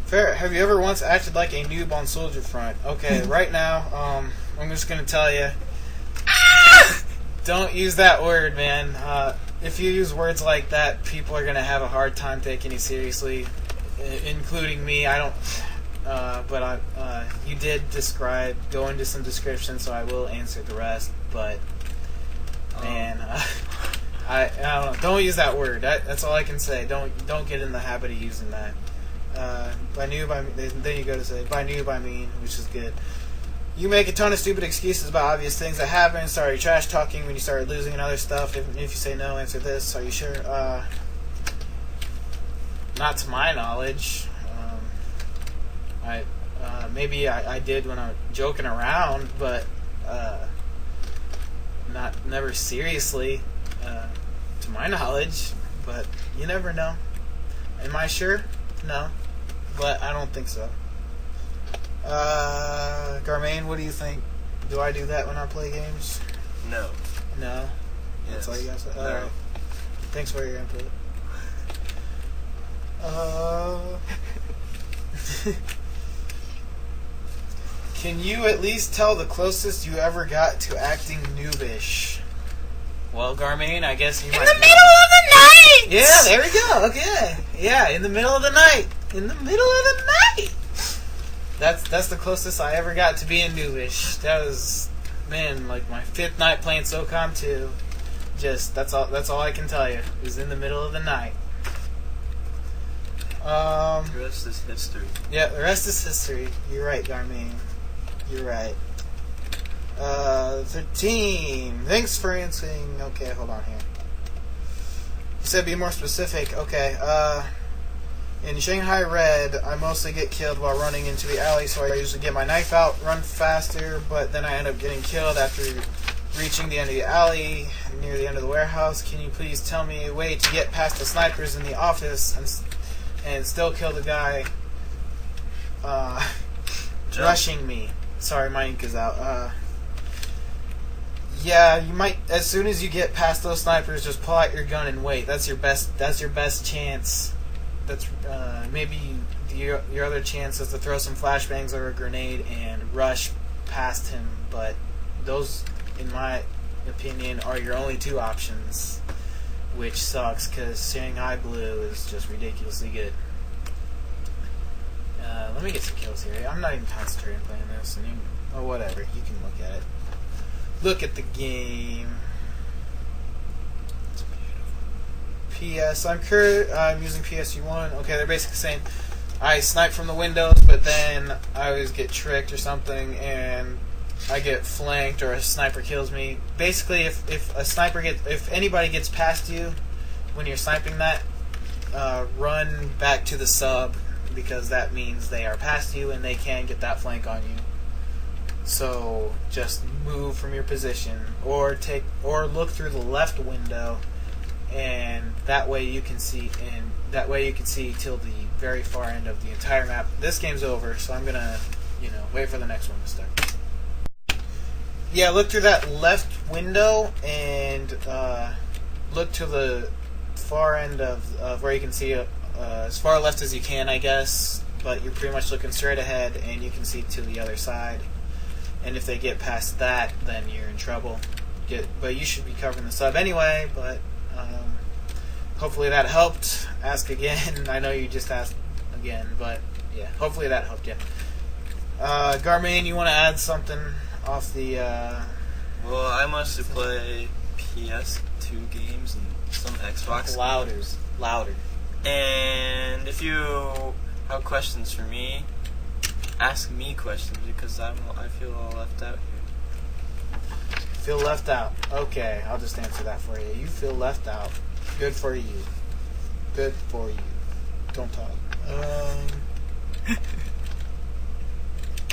Fair. Have you ever once acted like a noob on Soldier Front? Okay, right now, I'm just gonna tell you, don't use that word, man. If you use words like that, people are gonna have a hard time taking you seriously, including me. I don't. But you did go into some description, so I will answer the rest. But man, I don't know. Don't use that word. That's all I can say. Don't get in the habit of using that. By noob, then you go to say by noob I mean, which is good. You make a ton of stupid excuses about obvious things that happen. Sorry, trash talking when you started losing and other stuff. If you say no, answer this. Are you sure? Not to my knowledge. Maybe I did when I was joking around, but never seriously, to my knowledge. But you never know. Am I sure? No, but I don't think so. Garman, what do you think? Do I do that when I play games? No. No? Yes. That's all you guys say? No. Alright. Thanks for your input. Can you at least tell the closest you ever got to acting noobish? Well, Garman, I guess you might. In the middle of the night! Yeah, there we go. Okay. Yeah, in the middle of the night. In the middle of the night! That's the closest I ever got to being noobish. That was, man, like my 5th night playing SOCOM 2. Just, that's all I can tell you. It was in the middle of the night. The rest is history. Yeah, the rest is history. You're right, Garmin. You're right. 13. Thanks for answering. Okay, hold on here. You said be more specific. Okay, in Shanghai Red, I mostly get killed while running into the alley, so I usually get my knife out, run faster, but then I end up getting killed after reaching the end of the alley, near the end of the warehouse. Can you please tell me a way to get past the snipers in the office and still kill the guy rushing me? Sorry, my ink is out. Yeah, you might. As soon as you get past those snipers, just pull out your gun and wait. That's your best chance. That's maybe your other chance is to throw some flashbangs or a grenade and rush past him. But those, in my opinion, are your only 2 options, which sucks because Shanghai Blue is just ridiculously good. Let me get some kills here. I'm not even concentrating playing this. Oh, whatever. You can look at it. Look at the game. It's beautiful. PS. I'm using PSU1. Okay, they're basically saying I snipe from the windows, but then I always get tricked or something, and I get flanked or a sniper kills me. Basically, if anybody gets past you when you're sniping that, run back to the sub, because that means they are past you and they can get that flank on you. So just move from your position, or look through the left window, and that way you can see till the very far end of the entire map. This game's over, so I'm gonna wait for the next one to start. Yeah, look through that left window and look to the far end of where you can see as far left as you can, I guess, but you're pretty much looking straight ahead and you can see to the other side. And if they get past that, then you're in trouble. But you should be covering the sub anyway, but hopefully that helped. Ask again. I know you just asked again, but yeah, hopefully that helped you. Garman, you want to add something off the... Well, I mostly play PS2 games and some Xbox games. Louder. And if you have questions for me, ask me questions, because I feel all left out here. Feel left out. Okay, I'll just answer that for you. You feel left out. Good for you. Good for you. Don't talk.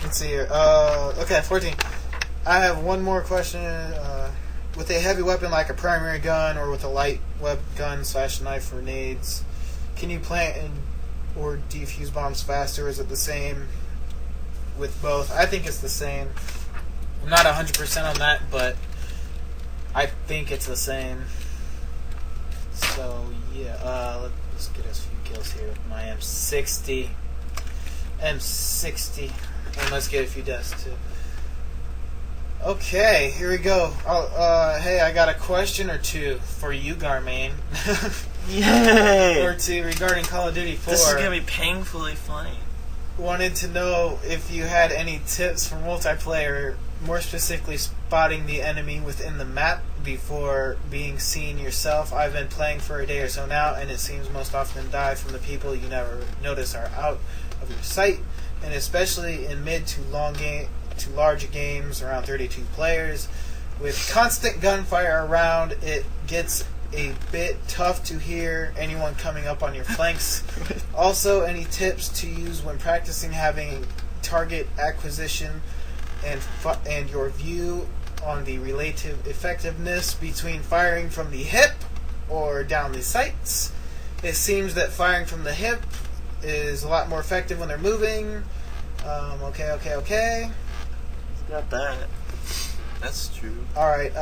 Let's see here. Okay, 14. I have one more question. With a heavy weapon like a primary gun or with a light web gun / knife or nades, can you plant or defuse bombs faster? Is it the same with both? I think it's the same. I'm not 100% on that, but I think it's the same. So yeah, let's get us a few kills here with my M60. M60. And let's get a few deaths too. Okay, here we go. Hey, I got a question or two for you, Garman. Yay! Or two regarding Call of Duty 4. This is gonna be painfully funny. Wanted to know if you had any tips for multiplayer, more specifically spotting the enemy within the map before being seen yourself. I've been playing for a day or so now, and it seems most often die from the people you never notice are out of your sight, and especially in mid to large games around 32 players. With constant gunfire around, it gets a bit tough to hear anyone coming up on your flanks. Also, any tips to use when practicing having target acquisition and your view on the relative effectiveness between firing from the hip or down the sights? It seems that firing from the hip is a lot more effective when they're moving. Okay. Got that. That's true. Alright,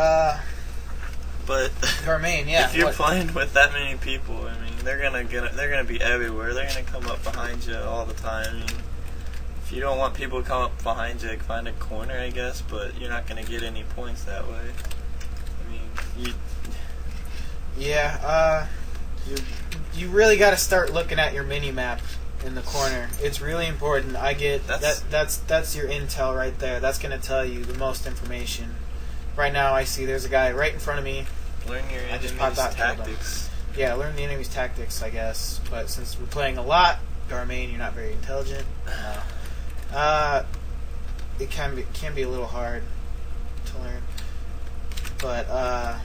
But Garman, yeah. if you're playing with that many people, I mean, they're gonna be everywhere. They're gonna come up behind you all the time. I mean, if you don't want people to come up behind you, find a corner, I guess. But you're not gonna get any points that way. I mean, you really got to start looking at your mini map in the corner. It's really important. I get that's your intel right there. That's gonna tell you the most information. Right now, I see there's a guy right in front of me. learn your I just enemy's popped out tactics. Yeah, learn the enemy's tactics, I guess. But since we're playing a lot, Garman, you're not very intelligent. It can be a little hard to learn. But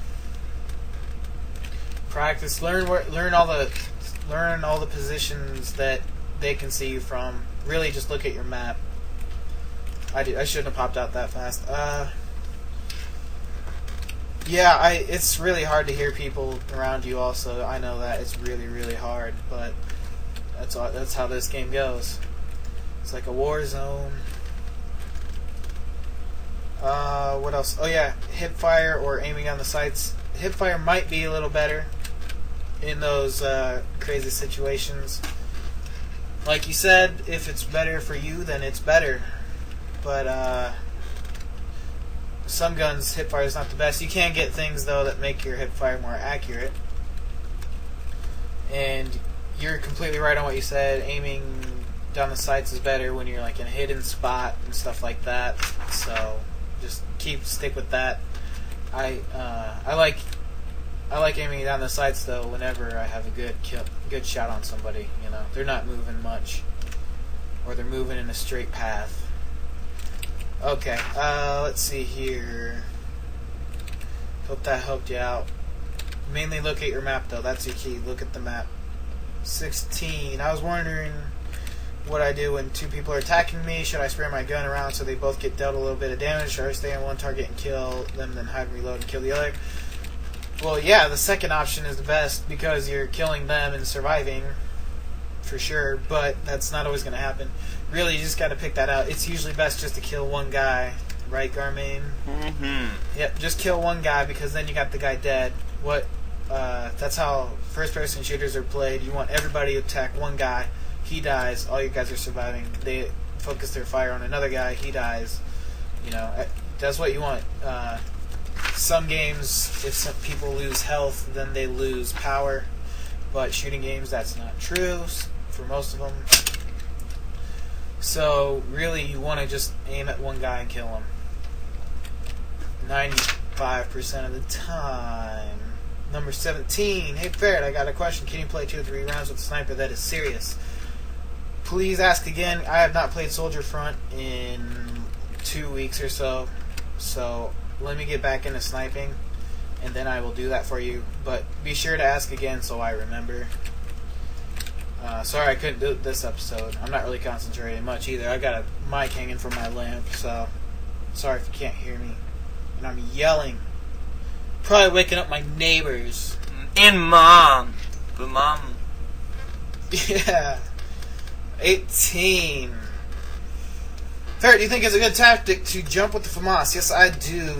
practice. Learn all the positions that they can see you from. Really, just look at your map. I shouldn't have popped out that fast. Yeah, it's really hard to hear people around you. Also, I know that it's really, really hard, but that's how this game goes. It's like a war zone. What else? Oh yeah, hip fire or aiming on the sights. Hip fire might be a little better in those crazy situations. Like you said, if it's better for you, then it's better. But some guns, hip fire is not the best. You can get things though that make your hip fire more accurate. And you're completely right on what you said. Aiming down the sights is better when you're like in a hidden spot and stuff like that. So just stick with that. I like aiming down the sights though. Whenever I have a good shot on somebody, you know, they're not moving much, or they're moving in a straight path. Okay, let's see here. Hope that helped you out. Mainly look at your map though. That's your key. Look at the map. 16. I was wondering what I do when two people are attacking me. Should I spray my gun around so they both get dealt a little bit of damage? Should I stay on one target and kill them, then hide and reload and kill the other? Well, yeah, the second option is the best because you're killing them and surviving for sure, but that's not always going to happen. Really, you just got to pick that out. It's usually best just to kill one guy, right, Garman? Mm-hmm. Yep, just kill one guy because then you got the guy dead. That's how first-person shooters are played. You want everybody to attack one guy. He dies. All you guys are surviving. They focus their fire on another guy. He dies. You know, that's what you want. Some games, if some people lose health, then they lose power. But shooting games, that's not true for most of them. So, really, you want to just aim at one guy and kill him. 95% of the time. Number 17. Hey, Ferret, I got a question. Can you play 2 or 3 rounds with a sniper that is serious? Please ask again. I have not played Soldier Front in 2 weeks or so. So, let me get back into sniping, and then I will do that for you. But be sure to ask again so I remember. Sorry I couldn't do it this episode. I'm not really concentrating much either. I got a mic hanging from my lamp, so sorry if you can't hear me. And I'm yelling. Probably waking up my neighbors. And Mom. But Mom... Yeah. 18. Ferret, do you think it's a good tactic to jump with the FAMAS? Yes, I do.